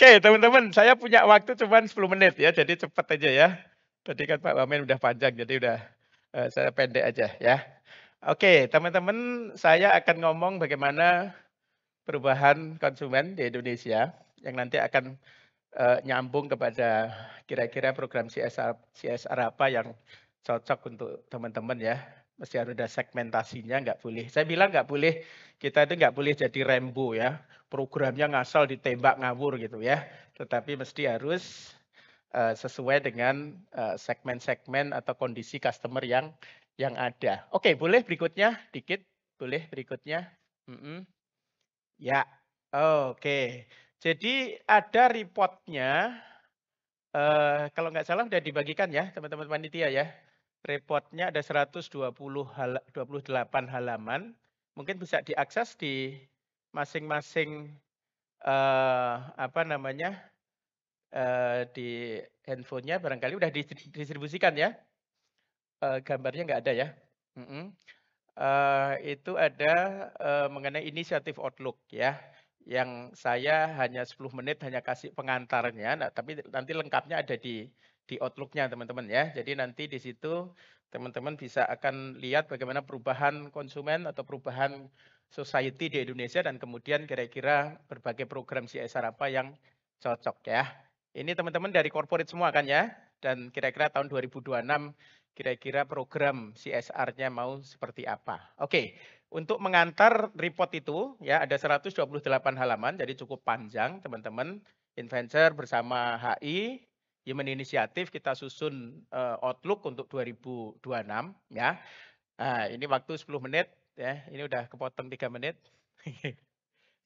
Oke, teman-teman, saya punya waktu cuman 10 menit ya, jadi cepet aja ya. Tadi kan Pak Wamen udah panjang, jadi udah, saya pendek aja ya. Oke, teman-teman, saya akan ngomong bagaimana perubahan konsumen di Indonesia yang nanti akan, nyambung kepada kira-kira program CSR apa yang cocok untuk teman-teman ya. Mesti harus ada segmentasinya, nggak boleh saya bilang nggak boleh kita itu nggak boleh jadi Rambo ya, programnya ngasal ditembak ngawur gitu ya. Tetapi mesti harus, sesuai dengan, segmen-segmen atau kondisi customer yang ada. Oke, boleh berikutnya dikit? Boleh berikutnya? Mhm. Ya, oke. Jadi ada reportnya, kalau nggak salah udah dibagikan ya teman-teman panitia ya. Reportnya ada 28 halaman, mungkin bisa diakses di masing-masing, apa namanya, di handphone-nya barangkali udah didistribusikan ya? Gambarnya nggak ada ya? Mhm. Itu ada, mengenai inisiatif Outlook ya, yang saya hanya 10 menit hanya kasih pengantarnya, nah tapi nanti lengkapnya ada di Outlook-nya teman-teman ya. Jadi nanti di situ teman-teman bisa akan lihat bagaimana perubahan konsumen atau perubahan society di Indonesia dan kemudian kira-kira berbagai program CSR apa yang cocok ya. Ini teman-teman dari corporate semua kan ya? Dan kira-kira tahun 2026 kira-kira program CSR-nya mau seperti apa. Oke, untuk mengantar report itu ya ada 128 halaman, jadi cukup panjang teman-teman. Inventure bersama HI, Human Initiative kita susun Outlook untuk 2026 ya. Nah, ini waktu 10 menit ya, ini udah kepotong 3 menit.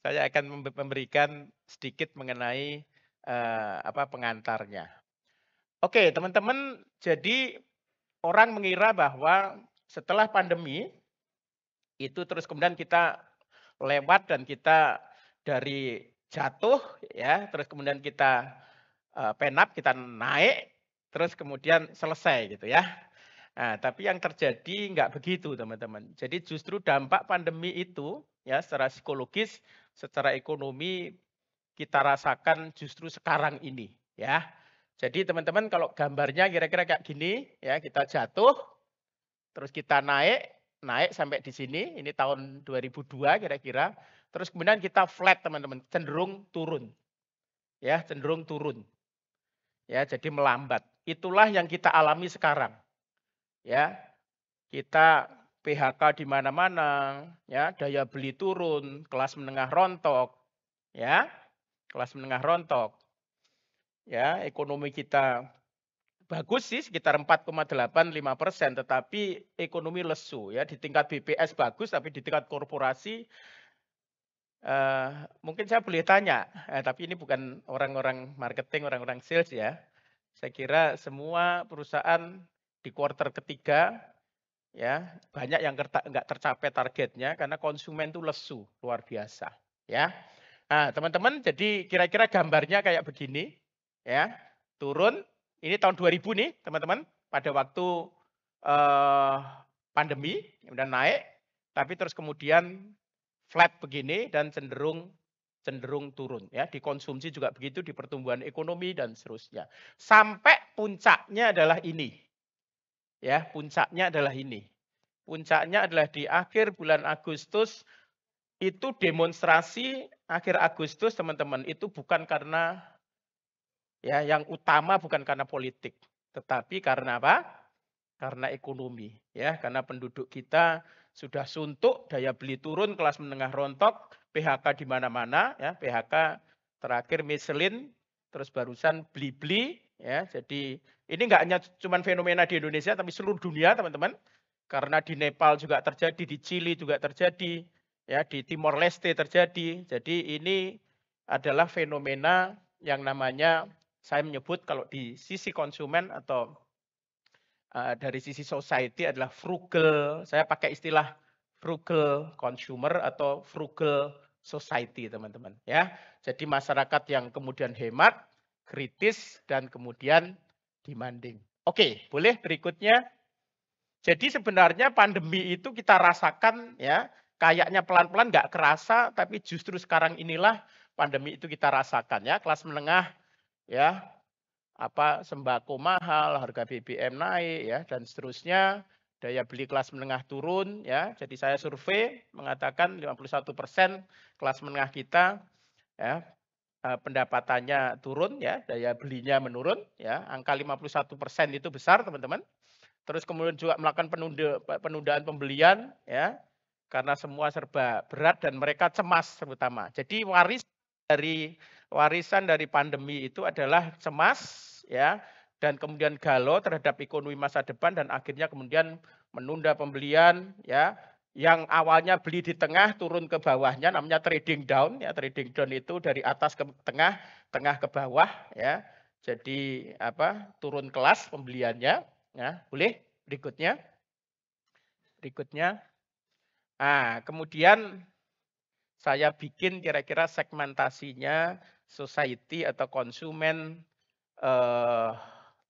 Saya akan memberikan sedikit mengenai apa pengantarnya. Oke, teman-teman, jadi orang mengira bahwa setelah pandemi, itu terus kemudian kita lewat dan kita dari jatuh ya, terus kemudian kita, penat, kita naik, terus kemudian selesai gitu ya. Nah, tapi yang terjadi nggak begitu teman-teman. Jadi justru dampak pandemi itu ya secara psikologis, secara ekonomi kita rasakan justru sekarang ini ya. Jadi teman-teman kalau gambarnya kira-kira kayak gini ya, kita jatuh, terus kita naik, naik sampai di sini, ini tahun 2002 kira-kira, terus kemudian kita flat teman-teman, cenderung turun, ya cenderung turun, ya jadi melambat. Itulah yang kita alami sekarang, ya. Kita PHK di mana-mana, ya daya beli turun, kelas menengah rontok, ya kelas menengah rontok, ya ekonomi kita bagus sih sekitar 4,85%, tetapi ekonomi lesu ya, di tingkat BPS bagus, tapi di tingkat korporasi, mungkin saya boleh tanya, tapi ini bukan orang-orang marketing, orang-orang sales ya. Saya kira semua perusahaan di kuartal ketiga ya, banyak yang nggak tercapai targetnya karena konsumen itu lesu, luar biasa ya. Nah teman-teman jadi kira-kira gambarnya kayak begini ya, turun, ini tahun 2000 nih teman-teman, pada waktu, eee, pandemi, kemudian naik, tapi terus kemudian flat begini dan cenderung cenderung turun ya, dikonsumsi juga begitu, di pertumbuhan ekonomi dan seterusnya. Sampai puncaknya adalah ini, ya puncaknya adalah ini. Puncaknya adalah di akhir bulan Agustus, itu demonstrasi akhir Agustus teman-teman, itu bukan karena ya yang utama bukan karena politik, tetapi karena apa? Karena ekonomi ya, karena penduduk kita sudah suntuk, daya beli turun, kelas menengah rontok, PHK di mana-mana ya, PHK terakhir Michelin, terus barusan Blibli ya. Jadi ini enggak hanya cuman fenomena di Indonesia tapi seluruh dunia teman-teman. Karena di Nepal juga terjadi, di Chili juga terjadi, ya di Timor Leste terjadi. Jadi ini adalah fenomena yang namanya saya menyebut kalau di sisi konsumen atau dari sisi society adalah frugal, saya pakai istilah frugal consumer atau frugal society teman-teman ya. Jadi masyarakat yang kemudian hemat, kritis, dan kemudian demanding. Oke, boleh berikutnya. Jadi sebenarnya pandemi itu kita rasakan ya, kayaknya pelan-pelan nggak kerasa, tapi justru sekarang inilah pandemi itu kita rasakan ya, kelas menengah ya, sembako mahal, harga BBM naik ya dan seterusnya, daya beli kelas menengah turun ya. Jadi saya survei mengatakan 51% kelas menengah kita ya pendapatannya turun ya, daya belinya menurun ya. Angka 51% itu besar, teman-teman. Terus kemudian juga melakukan penundaan pembelian ya, karena semua serba berat dan mereka cemas terutama. Jadi warisan dari pandemi itu adalah cemas ya, dan kemudian galau terhadap ekonomi masa depan dan akhirnya kemudian menunda pembelian ya, yang awalnya beli di tengah turun ke bawahnya namanya trading down ya. Trading down itu dari atas ke tengah, tengah ke bawah ya. Jadi turun kelas pembeliannya ya. Boleh berikutnya. Berikutnya. Nah, kemudian saya bikin kira-kira segmentasinya society atau konsumen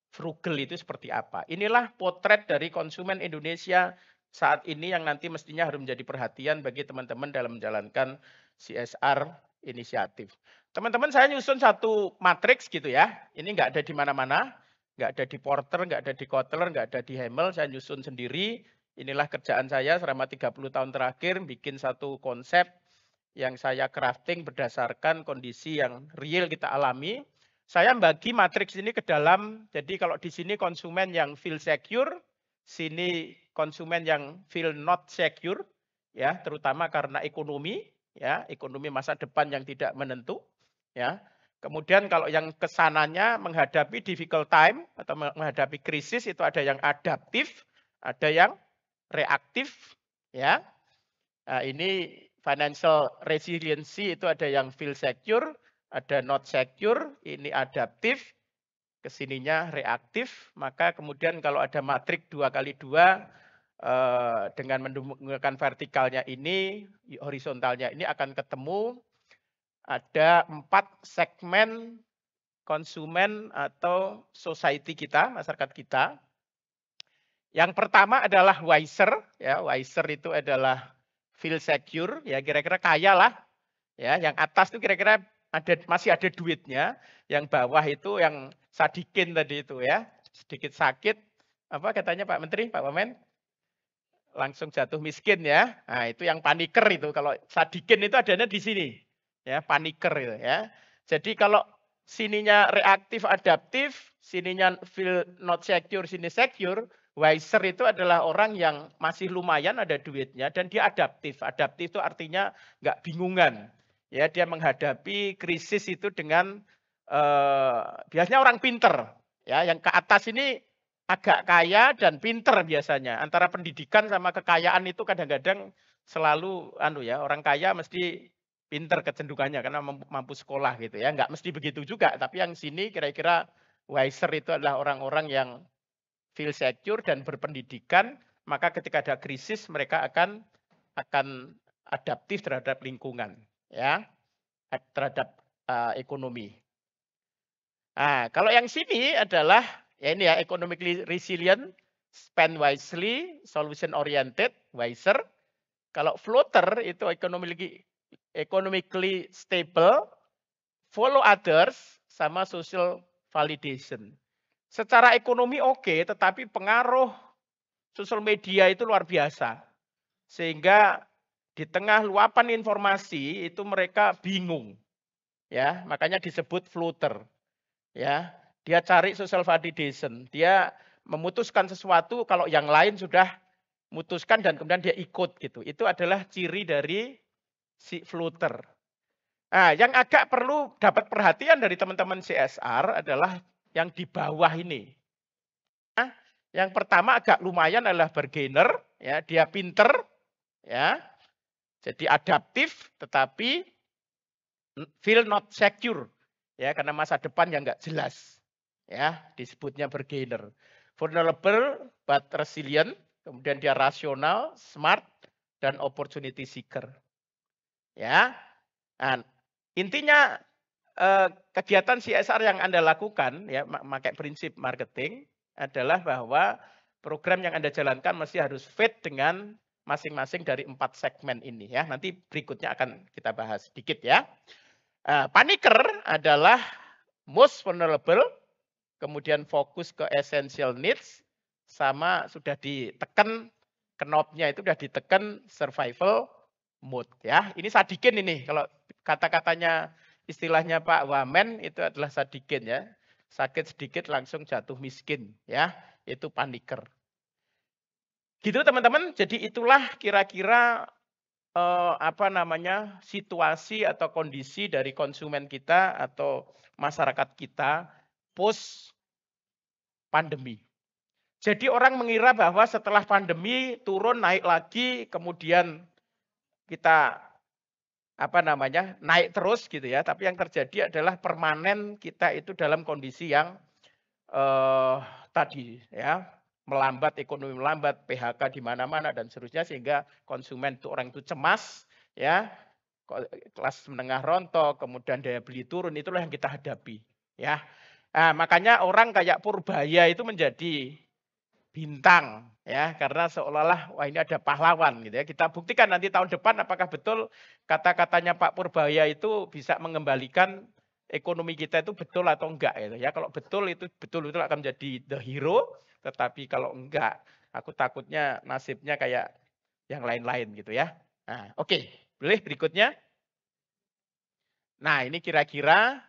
frugal itu seperti apa. Inilah potret dari konsumen Indonesia saat ini yang nanti mestinya harus menjadi perhatian bagi teman-teman dalam menjalankan CSR inisiatif. Teman-teman, saya nyusun satu matriks gitu ya. Ini nggak ada di mana-mana, nggak ada di Porter, nggak ada di Kotler, nggak ada di Hamel. Saya nyusun sendiri. Inilah kerjaan saya selama 30 tahun terakhir, bikin satu konsep yang saya crafting berdasarkan kondisi yang real kita alami. Saya bagi matriks ini ke dalam, jadi kalau di sini konsumen yang feel secure, sini konsumen yang feel not secure, ya, terutama karena ekonomi, ya, ekonomi masa depan yang tidak menentu, ya. Kemudian kalau yang kesananya menghadapi difficult time atau menghadapi krisis itu ada yang adaptif, ada yang reaktif, ya. Nah, ini financial resiliency itu ada yang feel secure, ada not secure, ini adaptif, kesininya reaktif. Maka kemudian kalau ada matrik 2x2 dengan menggunakan vertikalnya ini, horizontalnya ini akan ketemu ada 4 segmen konsumen atau society kita, masyarakat kita. Yang pertama adalah wiser, ya, wiser itu adalah feel secure, ya kira-kira kaya lah, ya. Yang atas itu kira-kira masih ada duitnya, yang bawah itu yang sadikin tadi itu ya, sedikit sakit, apa katanya Pak Menteri, Pak Wamen? Langsung jatuh miskin ya. Nah, itu yang paniker itu. Kalau sadikin itu adanya di sini, ya paniker itu ya. Jadi kalau sininya reaktif adaptif, sininya feel not secure, sini secure. Wiser itu adalah orang yang masih lumayan ada duitnya dan dia adaptif. Adaptif itu artinya nggak bingungan. Ya, dia menghadapi krisis itu dengan biasanya orang pinter. Ya, yang ke atas ini agak kaya dan pinter biasanya. Antara pendidikan sama kekayaan itu kadang-kadang selalu orang kaya mesti pinter kecenderungannya karena mampu sekolah gitu ya. Nggak mesti begitu juga, tapi yang sini kira-kira wiser itu adalah orang-orang yang feel secure dan berpendidikan, maka ketika ada krisis mereka akan adaptif terhadap lingkungan, ya, terhadap ekonomi. Nah, kalau yang sini adalah ya ini ya economically resilient, spend wisely, solution oriented, wiser. Kalau floater itu economically stable, follow others, sama social validation. Secara ekonomi oke, tetapi pengaruh sosial media itu luar biasa. Sehingga di tengah luapan informasi itu mereka bingung. Ya, makanya disebut floater. Ya, dia cari social validation. Dia memutuskan sesuatu kalau yang lain sudah memutuskan dan kemudian dia ikut gitu. Itu adalah ciri dari si floater. Nah, yang agak perlu dapat perhatian dari teman-teman CSR adalah yang di bawah ini. Nah, yang pertama agak lumayan adalah bargainer, ya, dia pinter, ya, jadi adaptif, tetapi feel not secure, ya, karena masa depan yang nggak jelas, ya, disebutnya bargainer. Vulnerable but resilient, kemudian dia rasional, smart, dan opportunity seeker, ya. Nah, intinya kegiatan CSR yang Anda lakukan, ya, pakai prinsip marketing adalah bahwa program yang Anda jalankan mesti harus fit dengan masing-masing dari 4 segmen ini ya. Nanti berikutnya akan kita bahas sedikit ya. Panicker adalah most vulnerable, kemudian fokus ke essential needs, sama sudah ditekan knobnya itu sudah ditekan survival mode ya. Ini Sadikin ini kalau kata-katanya istilahnya Pak Wamen itu adalah Sadikin ya. Sakit sedikit langsung jatuh miskin ya. Itu paniker. Gitu teman-teman. Jadi itulah kira-kira situasi atau kondisi dari konsumen kita atau masyarakat kita post pandemi. Jadi orang mengira bahwa setelah pandemi turun naik lagi, kemudian kita naik terus gitu ya. Tapi yang terjadi adalah permanen kita itu dalam kondisi yang tadi ya, melambat, ekonomi melambat, PHK di mana-mana dan seterusnya sehingga konsumen itu orang itu cemas ya. Kelas menengah rontok, kemudian daya beli turun, itulah yang kita hadapi ya. Nah, makanya orang kayak Purbaya itu menjadi bintang ya, karena seolah-olah wah ini ada pahlawan gitu ya. Kita buktikan nanti tahun depan apakah betul kata-katanya Pak Purbaya itu bisa mengembalikan ekonomi kita itu betul atau enggak gitu ya. Kalau betul itu betul-betul akan menjadi the hero, tetapi kalau enggak aku takutnya nasibnya kayak yang lain-lain gitu ya. Nah, oke. Boleh berikutnya. Nah, ini kira-kira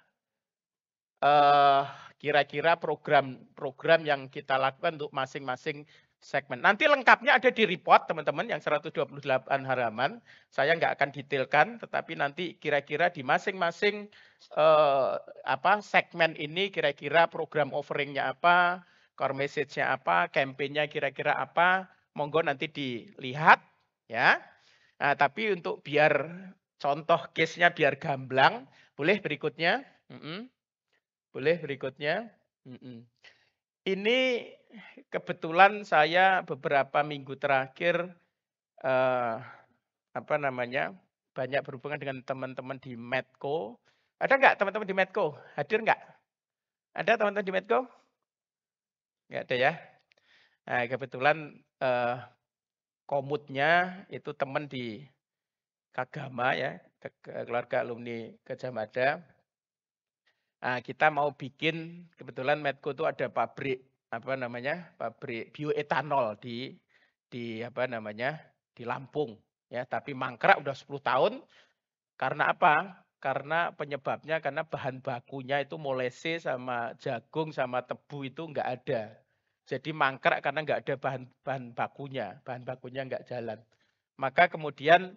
program yang kita lakukan untuk masing-masing segmen. Nanti lengkapnya ada di report teman-teman yang 128 halaman. Saya nggak akan detailkan, tetapi nanti kira-kira di masing-masing segmen ini kira-kira program offering-nya apa, core message-nya apa, campaign-nya kira-kira apa. Monggo nanti dilihat ya. Nah, tapi untuk biar contoh case-nya biar gamblang, boleh berikutnya. Boleh berikutnya. Ini kebetulan saya beberapa minggu terakhir banyak berhubungan dengan teman-teman di Medco. Ada nggak teman-teman di Medco? Hadir nggak? Ada teman-teman di Medco? Nggak ada ya. Nah, kebetulan komutnya itu teman di Kagama ya, keluarga alumni Gajah Mada. Nah, kita mau bikin, kebetulan Medco itu ada pabrik pabrik bioetanol di Lampung ya, tapi mangkrak udah 10 tahun. Karena apa? Karena penyebabnya karena bahan bakunya itu molese sama jagung sama tebu itu enggak ada. Jadi mangkrak karena enggak ada bahan bakunya enggak jalan. Maka kemudian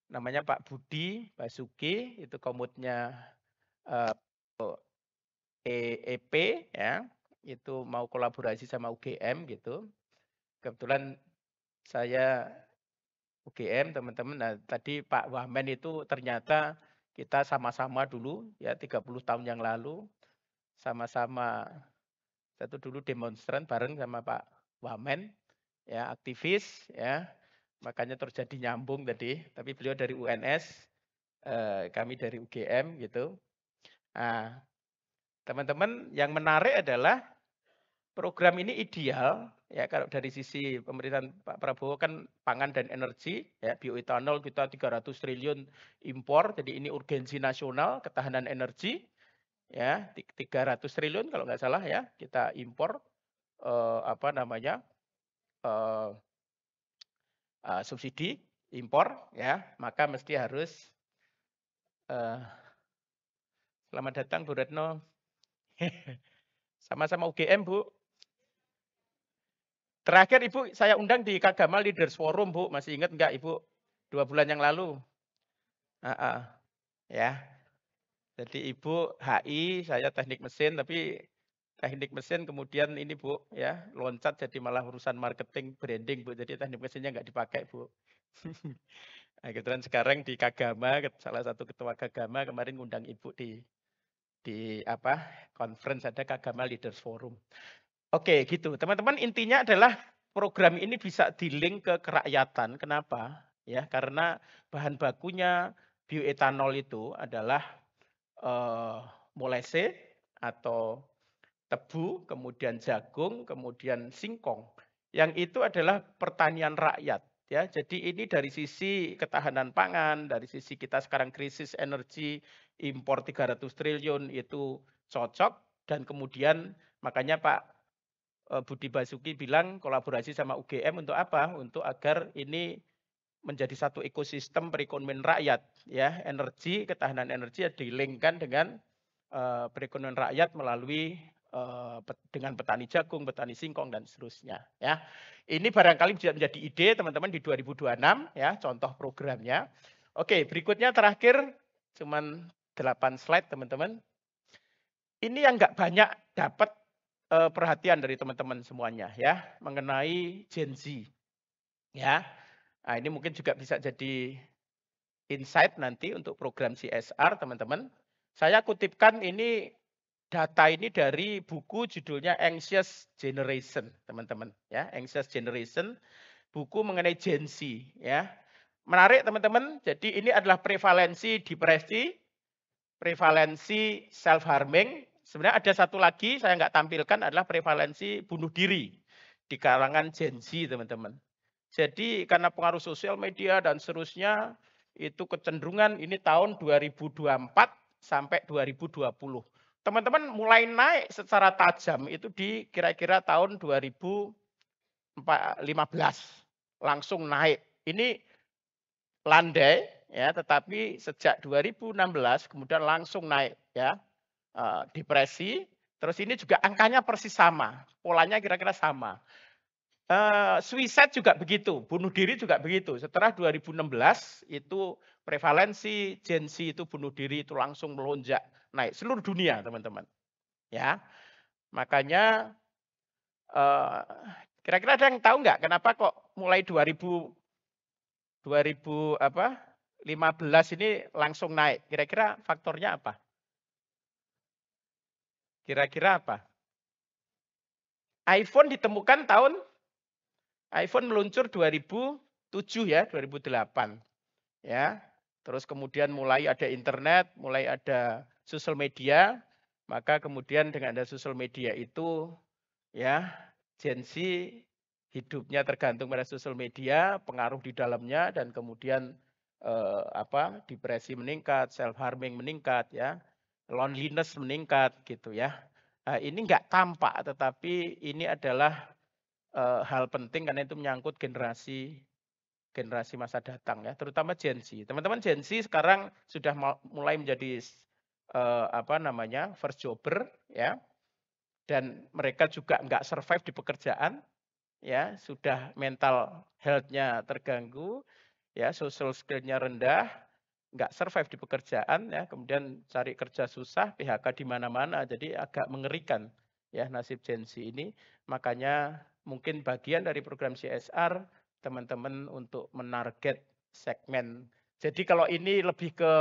namanya Pak Budi Basuki, itu komutnya EP ya, itu mau kolaborasi sama UGM gitu. Kebetulan saya UGM teman-teman. Nah, tadi Pak Wamen itu ternyata kita sama-sama dulu ya 30 tahun yang lalu sama-sama satu dulu demonstran bareng sama Pak Wamen ya, aktivis ya. Makanya terjadi nyambung tadi, tapi beliau dari UNS, kami dari UGM gitu. Nah, teman-teman yang menarik adalah program ini ideal ya kalau dari sisi pemerintahan Pak Prabowo kan pangan dan energi ya, bioetanol kita 300 triliun impor, jadi ini urgensi nasional ketahanan energi ya, 300 triliun kalau nggak salah ya kita impor subsidi impor ya, maka mesti harus selamat datang Bu Retno. Sama-sama UGM Bu. Terakhir Ibu saya undang di Kagama Leaders Forum Bu, masih ingat enggak Ibu? 2 bulan yang lalu. Ya. Jadi Ibu HI, saya teknik mesin, tapi teknik mesin kemudian ini Bu ya, loncat jadi malah urusan marketing, branding Bu. Jadi teknik mesinnya enggak dipakai Bu. Nah, kebetulan sekarang di Kagama, salah satu ketua Kagama kemarin ngundang Ibu di conference ada Kagama Leaders Forum. Oke, gitu. Teman-teman, intinya adalah program ini bisa di-link ke kerakyatan. Kenapa? Ya, karena bahan bakunya bioetanol itu adalah molese atau tebu, kemudian jagung, kemudian singkong. Yang itu adalah pertanian rakyat. ya. Jadi ini dari sisi ketahanan pangan, dari sisi kita sekarang krisis energi, impor 300 triliun itu cocok dan kemudian makanya Pak Budi Basuki bilang kolaborasi sama UGM untuk apa? Untuk agar ini menjadi satu ekosistem perekonomian rakyat ya. Energi, ketahanan energi dilingkan dengan perekonomian rakyat melalui dengan petani jagung, petani singkong dan seterusnya ya. Ini barangkali bisa menjadi ide teman-teman di 2026 ya, contoh programnya. Oke, berikutnya terakhir cuman 8 slide teman-teman. Ini yang nggak banyak dapat perhatian dari teman-teman semuanya ya, mengenai Gen Z ya. Nah, ini mungkin juga bisa jadi insight nanti untuk program CSR teman-teman. Saya kutipkan ini data ini dari buku judulnya Anxious Generation, teman-teman ya. Anxious Generation, buku mengenai Gen Z ya. Menarik teman-teman. Jadi ini adalah prevalensi depresi, prevalensi self harming. Sebenarnya ada satu lagi saya nggak tampilkan adalah prevalensi bunuh diri di kalangan Gen Z, teman-teman. Jadi karena pengaruh sosial media dan seterusnya itu kecenderungan ini tahun 2024 sampai 2020. Teman-teman mulai naik secara tajam itu di kira-kira tahun 2015 langsung naik. Ini landai ya, tetapi sejak 2016 kemudian langsung naik ya. Depresi, terus ini juga angkanya persis sama, polanya kira-kira sama. Suicide juga begitu, bunuh diri juga begitu. Setelah 2016 itu prevalensi Gen Z itu bunuh diri itu langsung melonjak naik seluruh dunia, teman-teman. Ya, makanya kira-kira ada yang tahu nggak kenapa kok mulai 2015 ini langsung naik? Kira-kira faktornya apa? Kira-kira apa? iPhone ditemukan iPhone meluncur 2007 ya, 2008. Ya. Terus kemudian mulai ada internet, mulai ada sosial media, maka kemudian dengan ada sosial media itu ya, Gen Z hidupnya tergantung pada sosial media, pengaruh di dalamnya dan kemudian depresi meningkat, self harming meningkat ya, loneliness meningkat gitu ya. Nah, ini enggak tampak tetapi ini adalah hal penting karena itu menyangkut generasi masa datang ya, terutama Gen Z. Teman-teman Gen Z sekarang sudah mulai menjadi first jobber ya, dan mereka juga nggak survive di pekerjaan ya, sudah mental health-nya terganggu ya, social skill-nya rendah, nggak survive di pekerjaan ya, kemudian cari kerja susah, PHK di mana-mana, jadi agak mengerikan ya nasib Gen Z ini. Makanya mungkin bagian dari program CSR teman-teman untuk menarget segmen. Jadi kalau ini lebih ke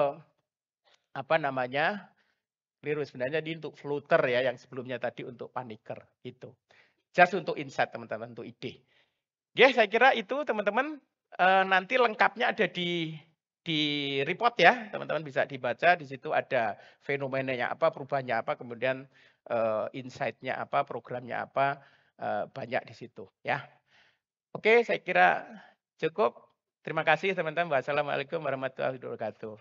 keliru sebenarnya ini untuk floater ya, yang sebelumnya tadi untuk paniker itu. Just untuk insight teman-teman, untuk ide. Ya, saya kira itu teman-teman, nanti lengkapnya ada di report ya, teman-teman bisa dibaca, di situ ada fenomenanya apa, perubahannya apa, kemudian insight-nya apa, programnya apa, banyak di situ ya. Oke, saya kira cukup. Terima kasih teman-teman. Wassalamualaikum warahmatullahi wabarakatuh.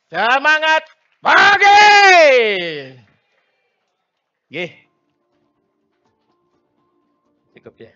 Semangat pagi! Cukup ya.